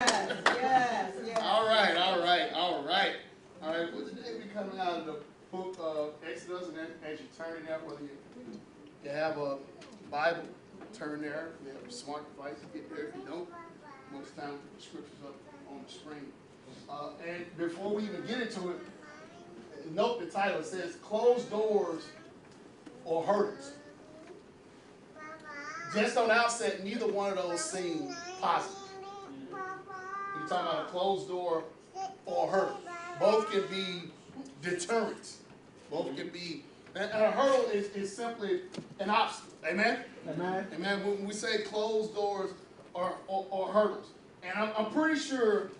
Yes, yes. All right, all right, all right. All right, well, today we're coming out of the book of Exodus, and as you turn it there, whether you have a Bible, turn there. If you have a smart device, get there. If you don't, most times put the scriptures up on the screen. And before we even get into it, note the title. It says, Closed Doors or Hurdles. Just on the outset, neither one of those seem positive. You're talking about a closed door or a hurdle. Both can be deterrents. Both can be, and a hurdle is simply an obstacle. Amen? Amen. Amen. When we say closed doors or hurdles. And I'm pretty sure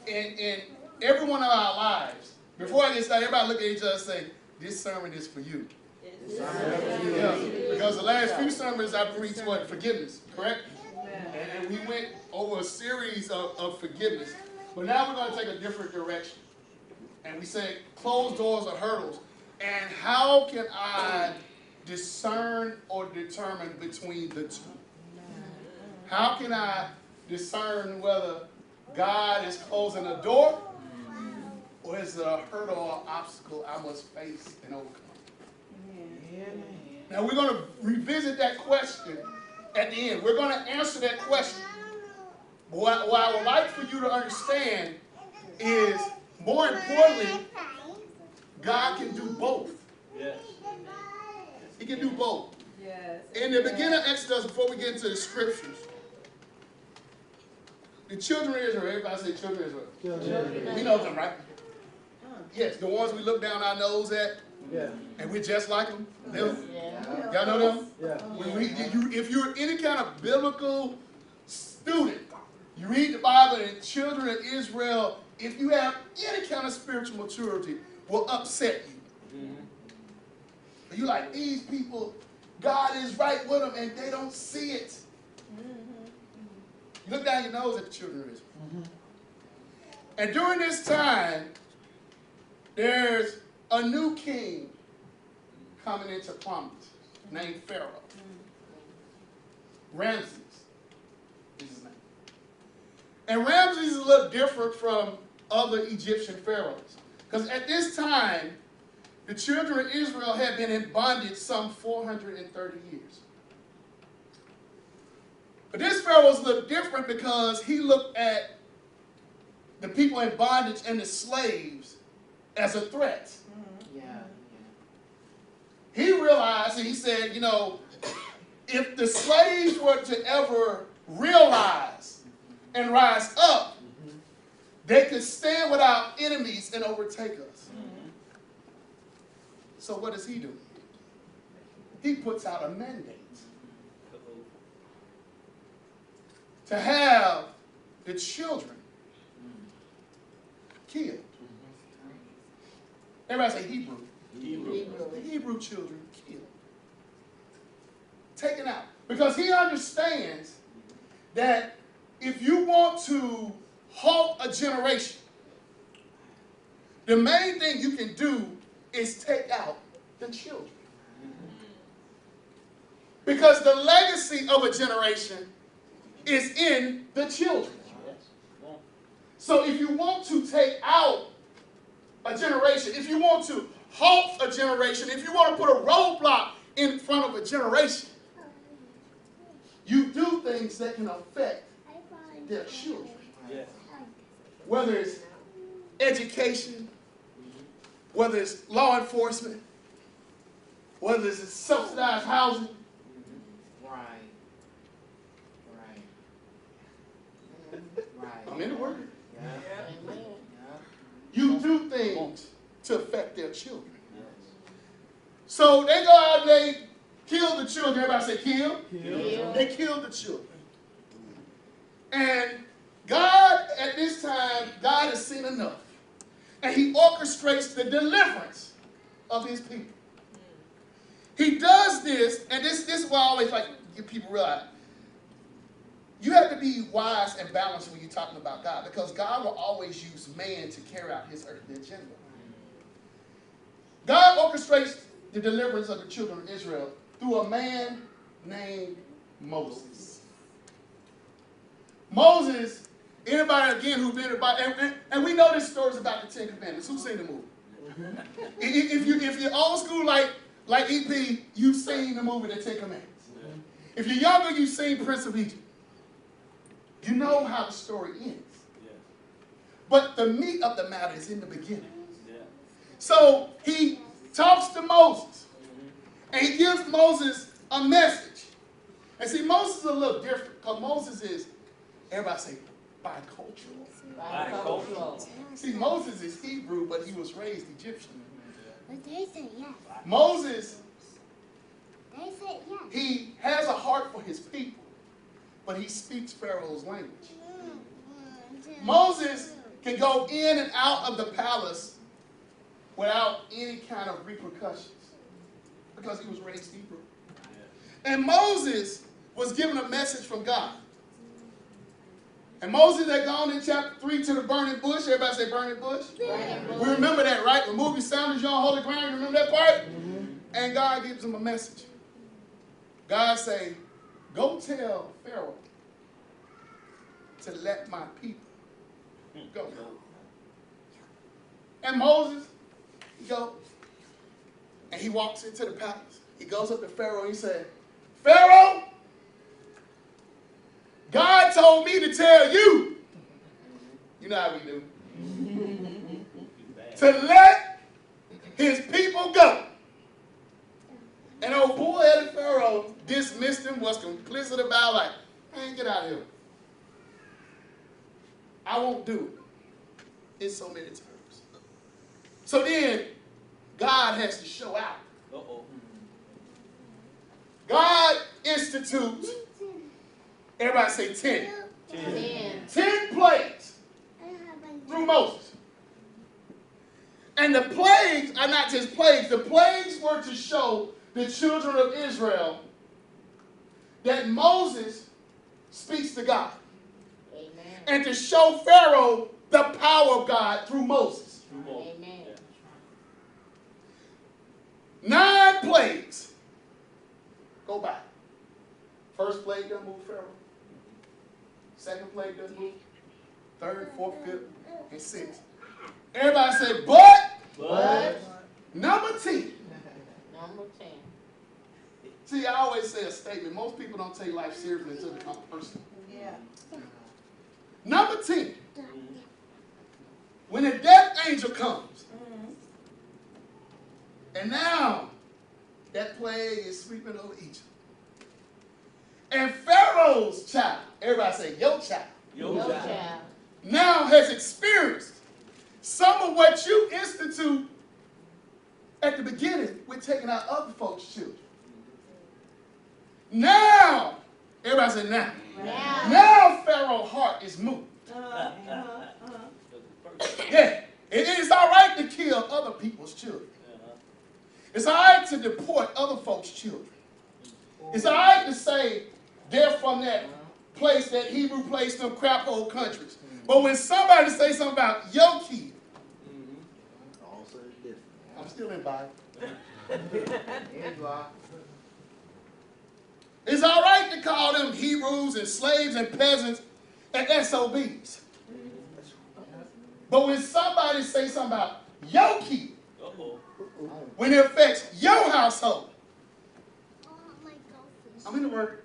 in every one of our lives, before I get started, everybody look at each other and say, this sermon is for you. Yeah, because the last few sermons I preached what? Forgiveness, correct? And we went over a series of forgiveness. But now we're going to take a different direction. And we say closed doors or hurdles. And how can I discern or determine between the two? How can I discern whether God is closing a door or is it a hurdle or obstacle I must face and overcome? Now we're going to revisit that question at the end. We're going to answer that question. But what I would like for you to understand is, more importantly, God can do both. Yes. He can do both. Yes. In the beginning of Exodus, before we get into the scriptures, the children of Israel, everybody say children of Israel. Children. We know them, right? Yes, the ones we look down our nose at, Yeah. and we're just like them. Them. Yeah. Y'all know them? Yeah. If you're any kind of biblical student, you read the Bible, and children of Israel, if you have any kind of spiritual maturity, will upset you. Mm-hmm. You're like, these people, God is right with them, and they don't see it. You look down your nose at the children of Israel. Mm-hmm. And during this time, there's a new king coming into prominence named Pharaoh. Ramses is his name. And Ramses is a little different from other Egyptian pharaohs. Because at this time, the children of Israel had been in bondage some 430 years. But this pharaoh was a little different because he looked at the people in bondage and the slaves as a threat. He realized, and he said, you know, if the slaves were to ever realize and rise up, they could stand with our enemies and overtake us. So what does he do? He puts out a mandate to have the children killed. Everybody say Hebrew. The Hebrew children killed. Taken out. Because he understands that if you want to halt a generation, the main thing you can do is take out the children. Because the legacy of a generation is in the children. So if you want to take out a generation, if you want to halt a generation, if you want to put a roadblock in front of a generation, you do things that can affect their children. Whether it's education, whether it's law enforcement, whether it's subsidized housing. I'm in the word. You do things to affect their children. So they go out and they kill the children. Everybody say kill. Kill. They kill the children. And God, at this time, God has seen enough. And he orchestrates the deliverance of his people. He does this, and this is what I always like to get people realize. You have to be wise and balanced when you're talking about God, because God will always use man to carry out his earthly agenda. God orchestrates the deliverance of the children of Israel through a man named Moses. Moses Anybody again who's been about, and we know this story's about the Ten Commandments. Who's seen the movie? If you're old school like EP, you've seen the movie The Ten Commandments. If you're younger, you've seen Prince of Egypt. You know how the story ends. But the meat of the matter is in the beginning. So he talks to Moses, and he gives Moses a message. And see, Moses is a little different, because Moses is, everybody say, bicultural. Bicultural. See, Moses is Hebrew, but he was raised Egyptian. But they say yes. Moses, They say yes. he has a heart for his people, but he speaks Pharaoh's language. Moses can go in and out of the palace without any kind of repercussions because he was raised Hebrew. And Moses was given a message from God. And Moses had gone in chapter 3 to the burning bush. Everybody say burning bush? We remember that, right? Remove your sandals, you're on holy ground. You remember that part? And God gives him a message. God say, go tell Pharaoh to let my people go. And Moses, he goes, and he walks into the palace. He goes up to Pharaoh and he said, Pharaoh, God told me to tell you, you know how we do, to let his people go. And old bull-headed Pharaoh dismissed him, was complicit about, like, man, get out of here. I won't do it. It's so many times. So then, God has to show out. God institutes, everybody say 10. 10 plagues through Moses. And the plagues are not just plagues. The plagues were to show the children of Israel that Moses speaks to God. Amen. And to show Pharaoh the power of God through Moses. Amen. 9 plagues go by. First plague doesn't move Pharaoh. Second plague doesn't move. Third, fourth, fifth, and sixth. Everybody say, but number 10. Number 10. See, I always say a statement. Most people don't take life seriously until it becomes personal. Yeah. Number 10. When the death angel comes, and now that plague is sweeping over Egypt. And Pharaoh's child, everybody say, your child, Your child. now has experienced some of what you institute at the beginning with taking out other folks' children. Now, everybody say now. Now Pharaoh's heart is moved. Yeah, it is all right to kill other people's children. It's all right to deport other folks' children. It's all right to say they're from that place, that Hebrew place, them crap hole countries. But when somebody says something about your kid, I'm still in Bible. It's all right to call them Hebrews and slaves and peasants and SOBs. But when somebody says something about your kid, when it affects your household, I'm in the word.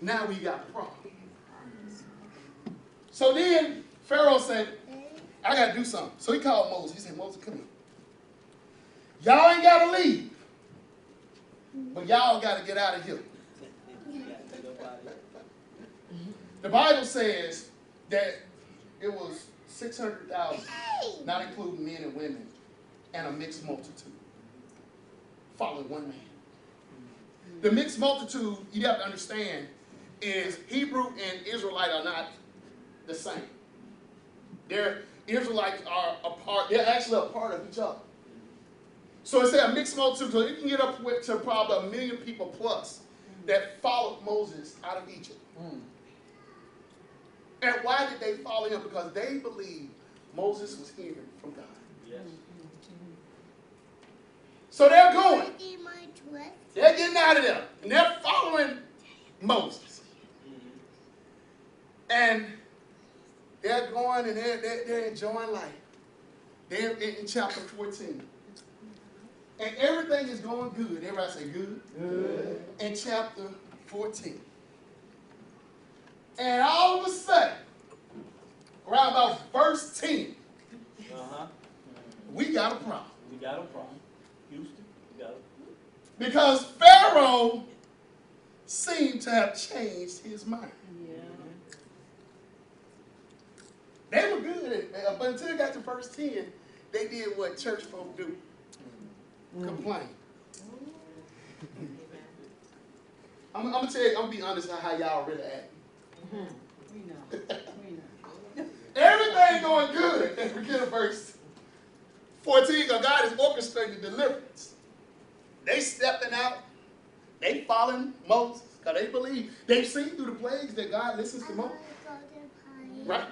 Now we got a problem. So then Pharaoh said, I got to do something. So he called Moses. He said, Moses, come here. Y'all ain't got to leave. But y'all got to get out of here. The Bible says that it was 600,000, not including men and women, and a mixed multitude, following one man. The mixed multitude, you have to understand, is Hebrew and Israelite are not the same. Israelites are a part, they're actually a part of each other. So it said a mixed multitude, so you can get up to probably 1 million people plus that followed Moses out of Egypt. And why did they follow him? Because they believed Moses was hearing from God. Yes. So they're going. They're getting out of there. And they're following Moses. And they're going and they're enjoying life. They're in chapter 14. And everything is going good. Everybody say good. Good. In chapter 14. And all of a sudden, around about verse 10, we got a problem. We got a problem. Houston, we got a problem. Because Pharaoh seemed to have changed his mind. They were good, but until it got to verse 10, they did what church folk do. Complain. I'm going to tell you, I'm going to be honest about how y'all really act. We know. Everything going good at the beginning of verse 14, because God is orchestrating deliverance. They stepping out. They following Moses, because they believe. They've seen through the plagues that God listens to Moses. Right?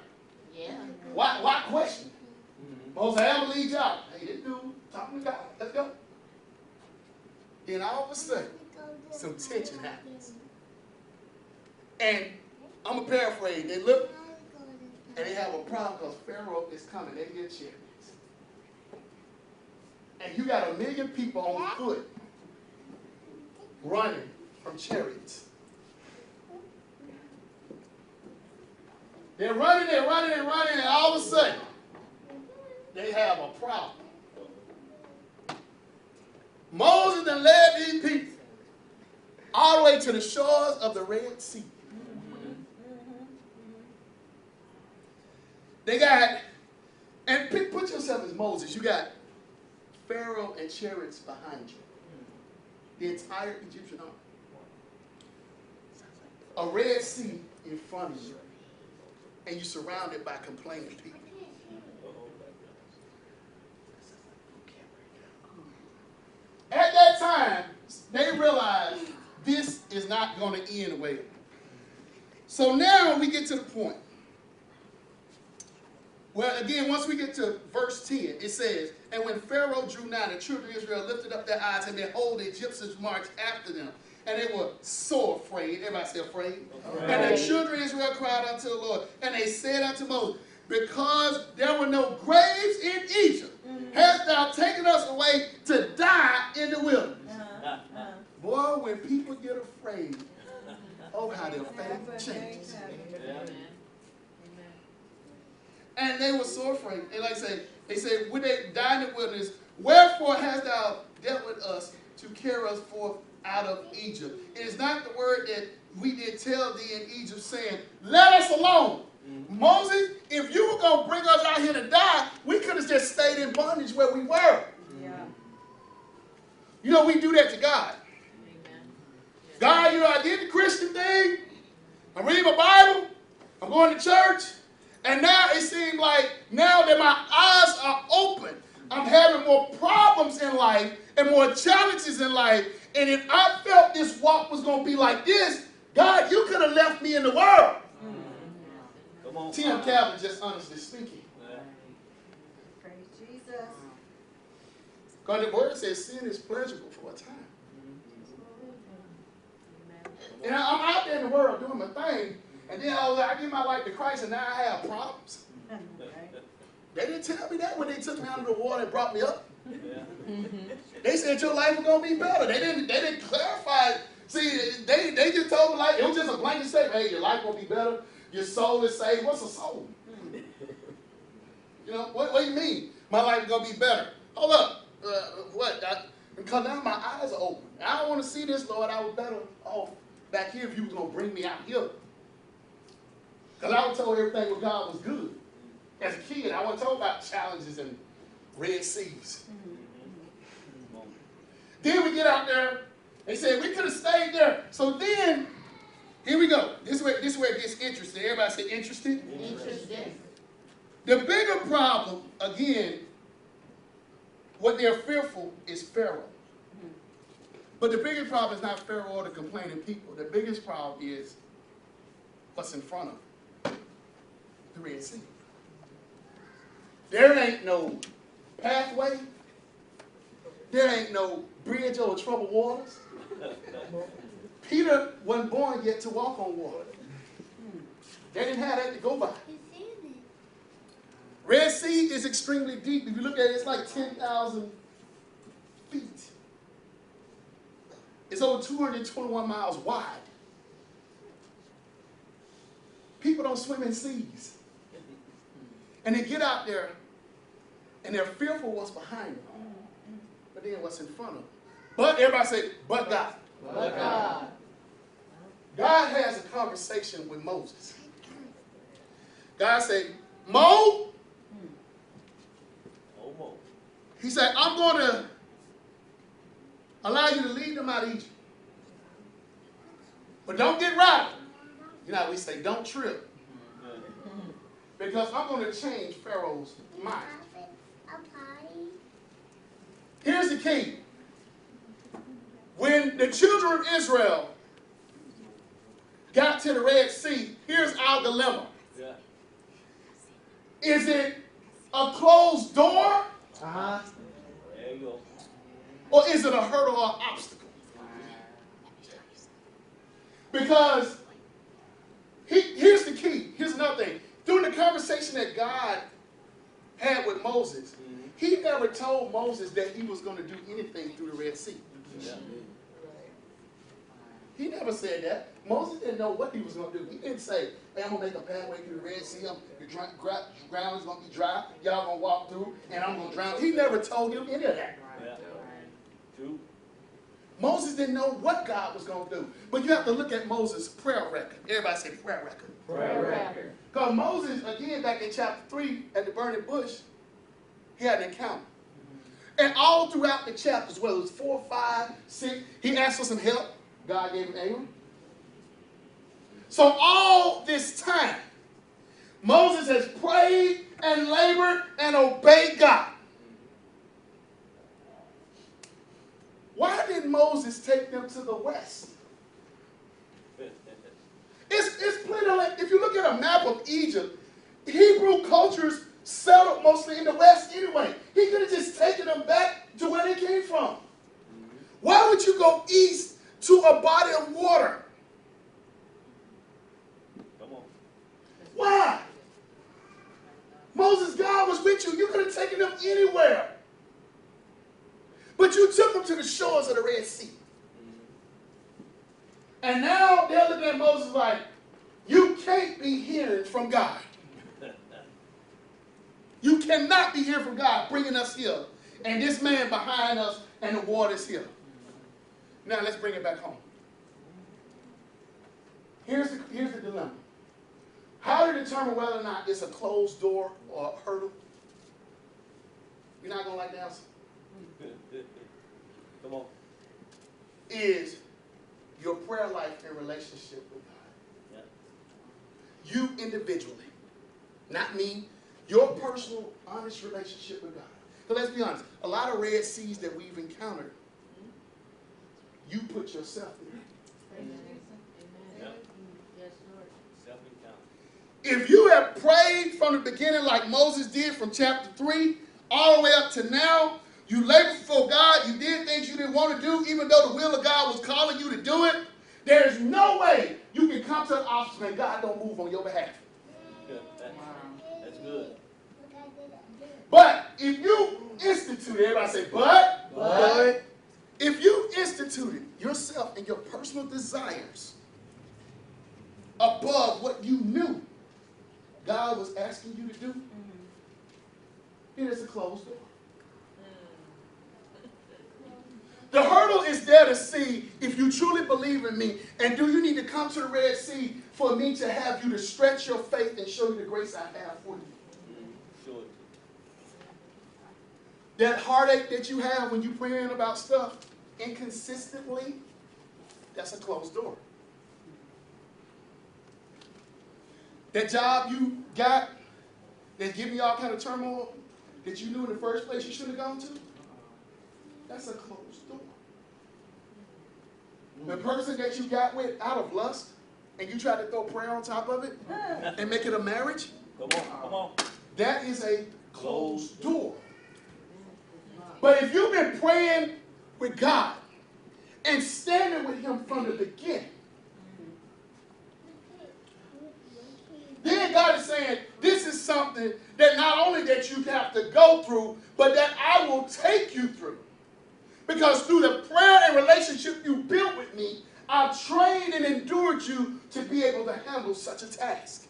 Yeah. Why question? Moses, I'm going to lead y'all. Hey, this dude talking to God. Let's go. Then all of a sudden, some tension happens. And I'm going to paraphrase. They look and they have a problem because Pharaoh is coming. They get chariots. And you got 1 million people on foot running from chariots. They're running, and all of a sudden, they have a problem. Moses then led these people all the way to the shores of the Red Sea. They got, and put yourself as Moses, you got Pharaoh and chariots behind you. The entire Egyptian army. A Red Sea in front of you. And you're surrounded by complaining people. At that time, they realized this is not going to end well. So now we get to the point. Well, again, once we get to verse 10, it says, and when Pharaoh drew nigh, the children of Israel lifted up their eyes, and behold, the Egyptians marched after them. And they were so afraid. Everybody say afraid. And the children of Israel cried unto the Lord. And they said unto Moses, because there were no graves in Egypt, hast thou taken us away to die in the wilderness. Boy, when people get afraid, oh, how their faith changes. And they were so afraid. And like I say, they said, when they die in the wilderness, wherefore hast thou dealt with us to carry us forth out of Egypt? It is not the word that we did tell thee in Egypt, saying, let us alone. Moses, if you were going to bring us out here to die, we could have just stayed in bondage where we were. Yeah. You know, we do that to God. God, you know, I did the Christian thing. I'm reading my Bible. I'm going to church. And now it seems like now that my eyes are open, I'm having more problems in life and more challenges in life. And if I felt this walk was going to be like this, God, you could have left me in the world. Come on. Tim Calvin, just honestly speaking. Praise Jesus. Because the word says sin is pleasurable for a time. And I'm out there in the world doing my thing. And then I give my life to Christ, and now I have problems. They didn't tell me that when they took me out of the water and brought me up. They said your life was gonna be better. They didn't clarify it. See, they just told me like it was just a blanket statement. Hey, your life gonna be better. Your soul is saved. What's a soul? You know what do you mean? My life is gonna be better. Hold up. Because now my eyes are open. I don't want to see this, Lord. I was better off back here if you was gonna bring me out here. Because I was told everything with God was good. As a kid, I wasn't told about challenges and Red Seas. Then we get out there. They said we could have stayed there. So then, here we go. This is where it gets interesting. Everybody say interested? Interesting. The bigger problem, again, what they're fearful is Pharaoh. But the biggest problem is not Pharaoh or the complaining people. The biggest problem is what's in front of them. The Red Sea. There ain't no pathway. There ain't no bridge over troubled waters. Peter wasn't born yet to walk on water. They didn't have that to go by. You seen it? Red Sea is extremely deep. If you look at it, it's like 10,000 feet. It's over 221 miles wide. People don't swim in seas. And they get out there, and they're fearful what's behind them. But then what's in front of them. But everybody say, but God. But God. God has a conversation with Moses. God said, Mo, Oh, Mo. he said, I'm going to allow you to lead them out of Egypt. But don't get rattled. You know how we say, don't trip. Because I'm going to change Pharaoh's mind. A party. Here's the key. When the children of Israel got to the Red Sea, here's our dilemma. Yeah. Is it a closed door? Uh-huh. There you go. Or is it a hurdle or obstacle? Because here's the key. Here's another thing. During the conversation that God had with Moses, he never told Moses that he was going to do anything through the Red Sea. Yeah. He never said that. Moses didn't know what he was going to do. He didn't say, hey, I'm going to make a pathway through the Red Sea. The ground is going to be dry. Y'all going to walk through, and I'm going to drown. He never told him any of that. Yeah. True. Moses didn't know what God was going to do. But you have to look at Moses' prayer record. Everybody say prayer record. Prayer record. Because Moses, again, back in chapter 3 at the burning bush, he had an encounter. And all throughout the chapters, whether it was 4, 5, 6, he asked for some help. God gave him Aaron. So all this time, Moses has prayed and labored and obeyed God. Why did Moses take them to the west? It's plenty of, if you look at a map of Egypt, Hebrew cultures settled mostly in the west anyway. He could have just taken them back to where they came from. Why would you go east to a body of water? Come on. Why? Moses, God was with you. You could have taken them anywhere. But you took them to the shores of the Red Sea. And now they're looking at Moses like, you can't be hearing from God. You cannot be hearing from God bringing us here. And this man behind us and the water's here. Now let's bring it back home. Here's the dilemma. How to determine whether or not it's a closed door or a hurdle? You're not going to like the answer? Come on. Is your prayer life and relationship with God. Yeah. You individually, not me, your personal, honest relationship with God. But let's be honest, a lot of Red Seas that we've encountered, you put yourself in. Yeah. Yes, Lord. Self-encounter. If you have prayed from the beginning like Moses did from chapter 3 all the way up to now, you labored before God, you did things you didn't want to do, even though the will of God was calling you to do it, there's no way you can come to an obstacle and God don't move on your behalf. Good. That's good. But if you instituted, everybody say, But. if you instituted yourself and your personal desires above what you knew God was asking you to do, it is a closed door. The hurdle is there to see if you truly believe in me, and do you need to come to the Red Sea for me to have you to stretch your faith and show you the grace I have for you. Sure. That heartache that you have when you're praying about stuff inconsistently, that's a closed door. That job you got that's giving you all kind of turmoil that you knew in the first place you should have gone to, that's a closed door. The person that you got with out of lust and you try to throw prayer on top of it and make it a marriage, Come on. Come on. that is a closed door. But if you've been praying with God and standing with him from the beginning, saying, this is something that not only that you have to go through, but that I will take you through. Because through the prayer and relationship you built with me, I've trained and endured you to be able to handle such a task.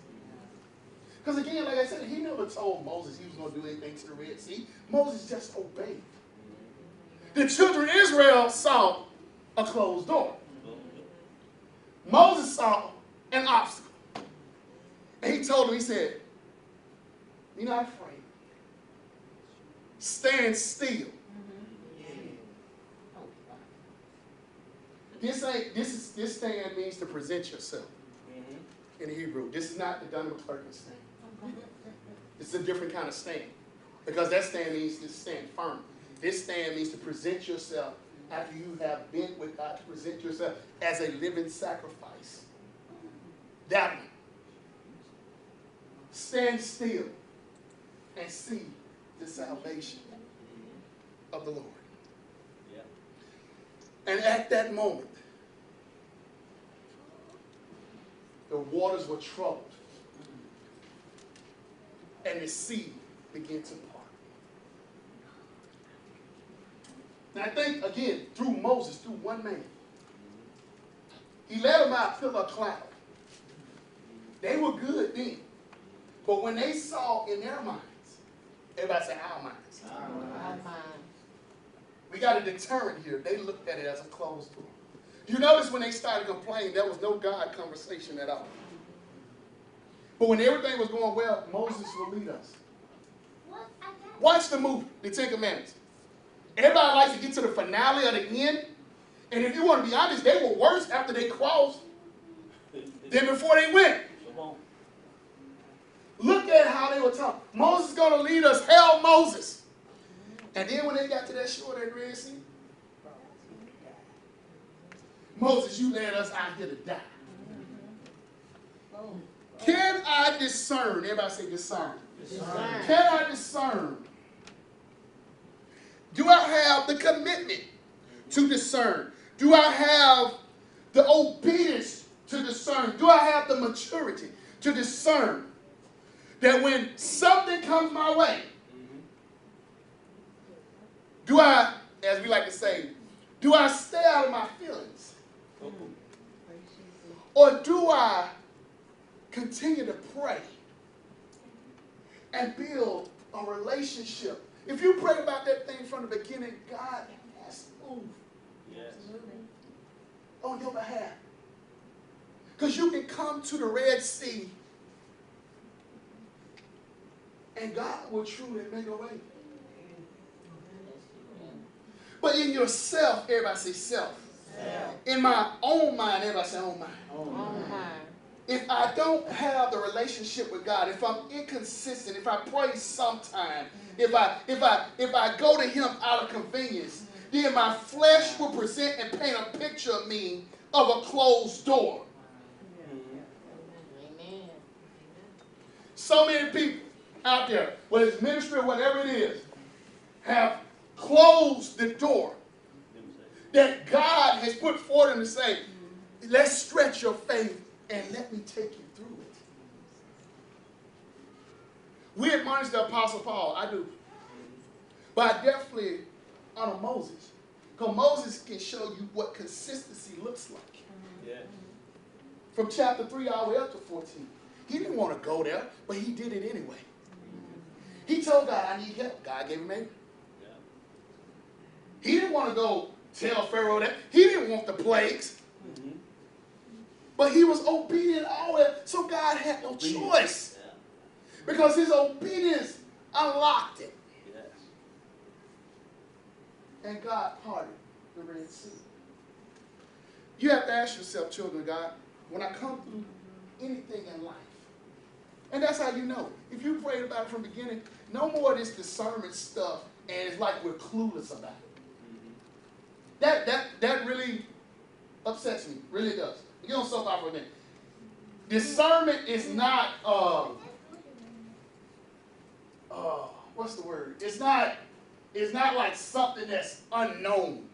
Because again, like I said, he never told Moses he was going to do anything to the Red Sea. Moses just obeyed. The children of Israel saw a closed door. Moses saw an obstacle. And he told them, he said, be not afraid. Stand still. This stand means to present yourself in Hebrew. This is not the Dunham Clerkin stand. This is a different kind of stand. Because that stand means to stand firm. This stand means to present yourself after you have been with God, to present yourself as a living sacrifice. That one. Stand still and see the salvation of the Lord. And at that moment, the waters were troubled, and the sea began to part. Now I think, again, through Moses, through one man, he led them out, pillar of cloud. They were good then. But when they saw in their minds, everybody say our minds. Our mind. We got a deterrent here. They looked at it as a closed door. You notice when they started complaining, there was no God conversation at all. But when everything was going well, Moses will lead us. Watch the movie, The Ten Commandments. Everybody likes to get to the finale or the end. And if you want to be honest, they were worse after they crossed than before they went. Look at how they were talking. Moses is going to lead us. Hell, Moses. And then when they got to that shore, that Red Sea, Moses, you led us out here to die. Can I discern? Everybody say discern. Discern. Can I discern? Do I have the commitment to discern? Do I have the obedience to discern? Do I have the maturity to discern that when something comes my way, do I, as we like to say, do I stay out of my feelings? Or do I continue to pray and build a relationship? If you pray about that thing from the beginning, God has moved on your behalf. Because you can come to the Red Sea and God will truly make a way. But in yourself, everybody say self. In my own mind, everybody say own mind. Own mind. If I don't have the relationship with God, if I'm inconsistent, if I pray sometime, if I go to Him out of convenience, then my flesh will present and paint a picture of me of a closed door. Amen. So many people out there, whether it's ministry or whatever it is, have closed the door that God has put forward and to say, let's stretch your faith and let me take you through it. We admonish the Apostle Paul, I do. But I definitely honor Moses. Because Moses can show you what consistency looks like. From chapter 3 all the way up to 14. He didn't want to go there, but he did it anyway. He told God, I need help. God gave him aid. He didn't want to go tell Pharaoh that. He didn't want the plagues. But he was obedient always, so God had no choice. Because his obedience unlocked it. And God parted the Red Sea. You have to ask yourself, children of God, when I come through anything in life, and that's how you know. If you prayed about it from the beginning, no more of this discernment stuff, and it's like we're clueless about it. That really upsets me, really does. You don't soap out for a minute. Discernment is not, what's the word? It's not like something that's unknown.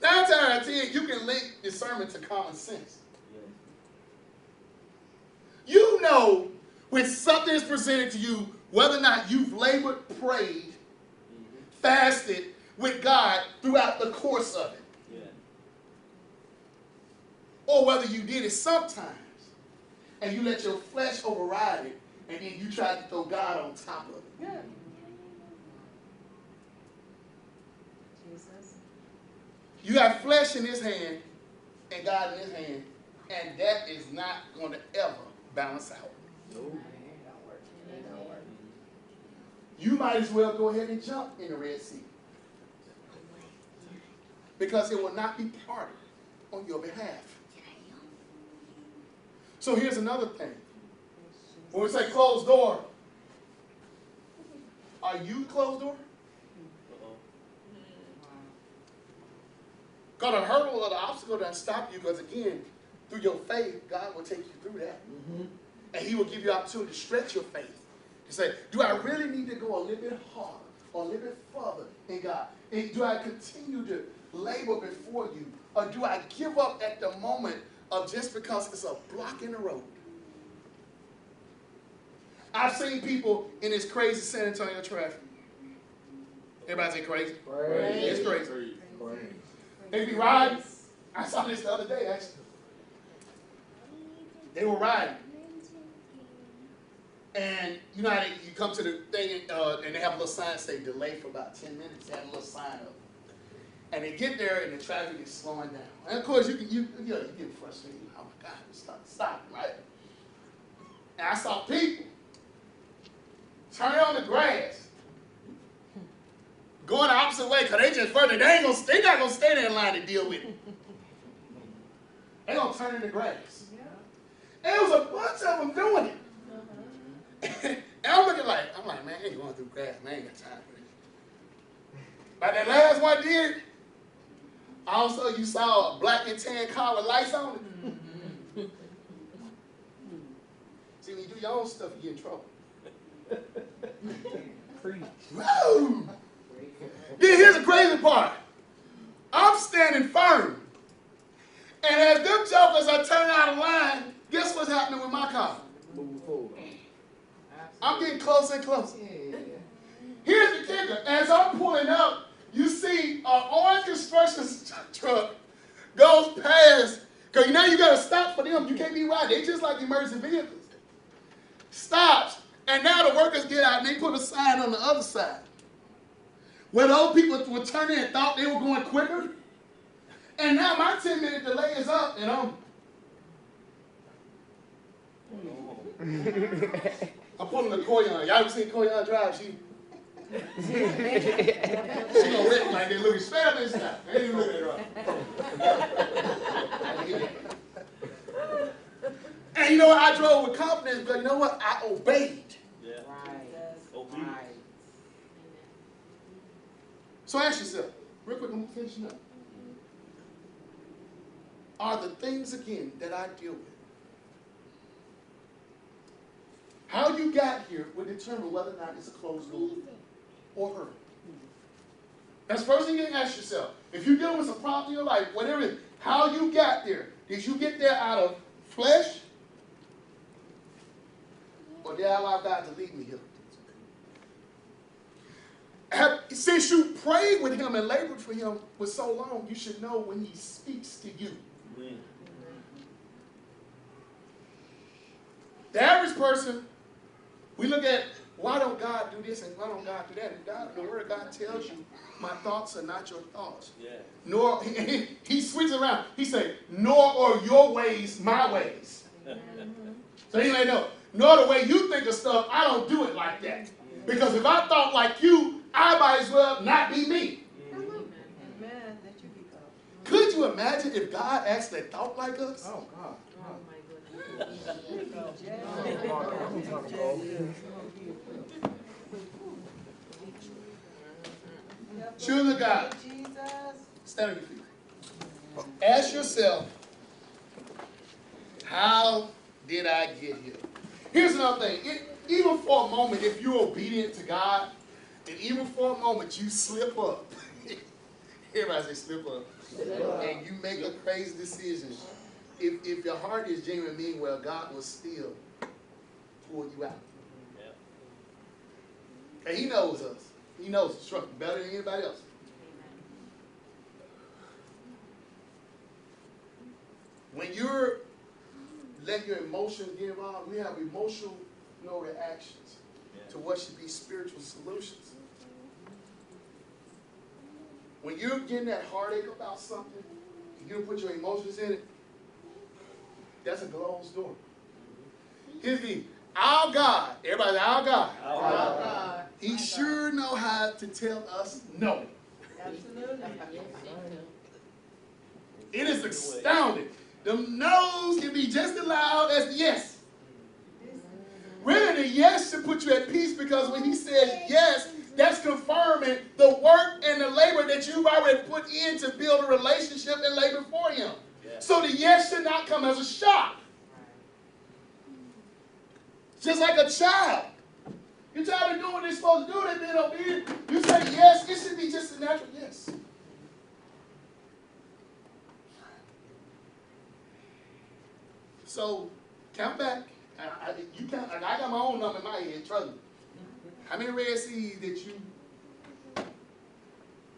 9 times out of 10, you can link discernment to common sense. You know when something is presented to you, whether or not you've labored, prayed, fasted with God throughout the course of it, Yeah. or whether you did it sometimes and you let your flesh override it and then you try to throw God on top of it. Yeah. Jesus. You have flesh in his hand and God in his hand, and that is not going to ever balance out. You might as well go ahead and jump in the Red Sea, because it will not be parted on your behalf. So here's another thing. When we say closed door, are you closed door? Uh-oh. Got a hurdle or the obstacle doesn't stop you, because again, through your faith, God will take you through that. And he will give you opportunity to stretch your faith. To say, do I really need to go a little bit harder or a little bit further in God? And do I continue to labor before you? Or do I give up at the moment of just because it's a block in the road? I've seen people in this crazy San Antonio traffic. Everybody say crazy? Crazy. It's crazy. They be riding. I saw this the other day, actually. They were riding. And you know how you come to the thing and they have a little sign say delay for about 10 minutes. They have a little sign up. And they get there and the traffic is slowing down. And of course you get frustrated. Oh my God, stop, right? And I saw people turn on the grass, going the opposite way, because they just further, they not gonna stay there in line to deal with it. They gonna turn in the grass. And it was a bunch of them doing it. And I'm like, man, I ain't going through grass, man, I ain't got time for this. But that last one did, also you saw a black and tan car with lights on it. See, when you do your own stuff, you get in trouble. Woo! Then here's the crazy part. I'm standing firm. And as them jokers are turning out of line, guess what's happening with my car? Move forward. I'm getting closer and closer. Here's the kicker. As I'm pulling up, you see an orange construction truck goes past. Because now you got to stop for them. You can't be right. They just like emergency vehicles. Stops. And now the workers get out and they put a sign on the other side. Where the old people were turning and thought they were going quicker. And now my 10-minute delay is up and I'm pulling the Koyon. Y'all ever seen Koyon drive? She gonna wreck like they looking straight up and stuff. They ain't looking right. And you know what? I drove with confidence, but you know what? I obeyed. Yeah. Right. Obedience. Right. So ask yourself, real quick, I'm finishing up. Are the things again that I deal with, how you got here will determine whether or not it's a closed door or hurt. That's the first thing you can ask yourself. If you're dealing with some problem in your life, whatever it is, how you got there. Did you get there out of flesh? Or did I allow God to lead me here? Since you prayed with him and labored for him for so long, you should know when he speaks to you. Amen. The average person, we look at, why don't God do this and why don't God do that? And God, the word of God tells you, my thoughts are not your thoughts. Yeah. Nor, he switches around. He said, nor are your ways my ways. So he let know, nor the way you think of stuff, I don't do it like that. Because if I thought like you, I might as well not be me. Amen. That you be God. Could you imagine if God actually thought like us? Oh, God. Oh my goodness. Children of God, Jesus. stand on your feet. Ask yourself, how did I get here? Here's another thing. Even for a moment, if you're obedient to God, and even for a moment you slip up, everybody say slip up, and you make a crazy decision, if your heart is genuine, meaning well, God will still pull you out. Yeah. And he knows us. He knows the struggle better than anybody else. When you're letting your emotions get involved, we have emotional reactions to what should be spiritual solutions. When you're getting that heartache about something, you put your emotions in it, that's a closed door. Here's the thing. Our God, everybody, our God, Our God. He sure know how to tell us no. Absolutely. It is astounding. The no's can be just as loud as the yes. Really, the yes should put you at peace, because when He says yes, that's confirming the work and the labor that you've already put in to build a relationship and labor for Him. Yeah. So the yes should not come as a shock. Just like a child. Your child is doing what they're supposed to do, they're being obedient. You say yes, it should be just a natural yes. So count back. You count. I got my own number in my head. Trust me. How many Red Seas did you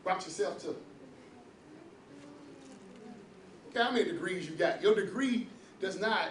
brought yourself to? Okay, how many degrees you got? Your degree does not